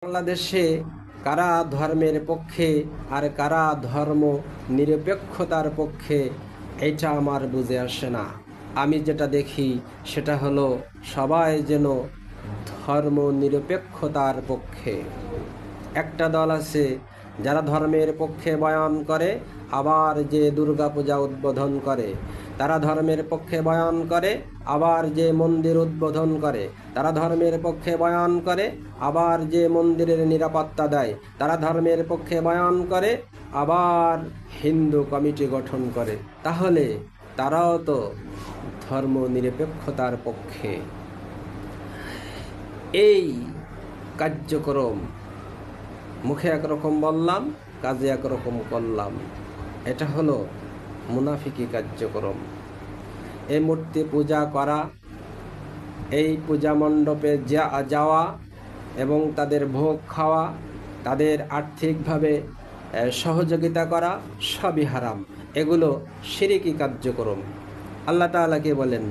বাংলাদেশে কারা ধর্মের পক্ষে আর কারা ধর্ম নিরপেক্ষতার পক্ষে এটা আমার বুঝে আসে না। আমি যেটা দেখি সেটা হলো সবাই যেন ধর্ম নিরপেক্ষতার পক্ষে। একটা দল আছে যারা ধর্মের পক্ষে বয়ান করে, আবার যে দুর্গাপূজা উদ্বোধন করে তারা ধর্মের পক্ষে বয়ান করে, আবার যে মন্দির উদ্বোধন করে তারা ধর্মের পক্ষে বয়ান করে, আবার যে মন্দিরের নিরাপত্তা দেয় তারা ধর্মের পক্ষে বয়ান করে, আবার হিন্দু কমিটি গঠন করে। তাহলে তারাও তো ধর্ম নিরপেক্ষতার পক্ষে। এই কার্যক্রম মুখে একরকম বললাম, কাজে একরকম করলাম, এটা হলো মুনাফিকি কার্যক্রম। এই মূর্তি পূজা করা, এই পূজা মণ্ডপে যাওয়া এবং তাদের ভোগ খাওয়া, তাদের আর্থিকভাবে সহযোগিতা করা সবই হারাম। এগুলো শিরকি কার্যক্রম। আল্লাহ তাআলা কে বলেন,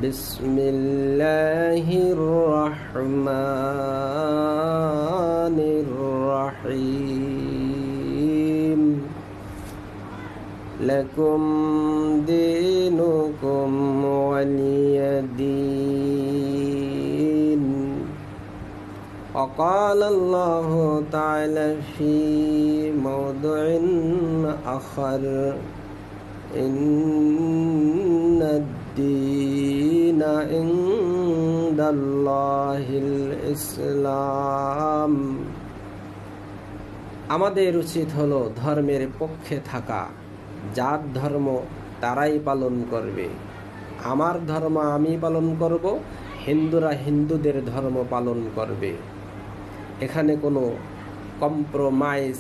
বিসমিল্লাহির রহমানির রহিম লাকুম দীনুকুম ওয়ালিয়াদিন। وقال الله تعالى في موضع آخر إن الدين عند الله الإسلام। আমাদের উচিত হলো ধর্মের পক্ষে থাকা। যার ধর্ম তারাই পালন করবে। আমার ধর্ম আমি পালন করব, হিন্দুরা হিন্দুদের ধর্ম পালন করবে। এখানে কোনো কম্প্রোমাইজ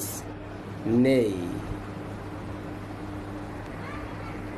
নেই।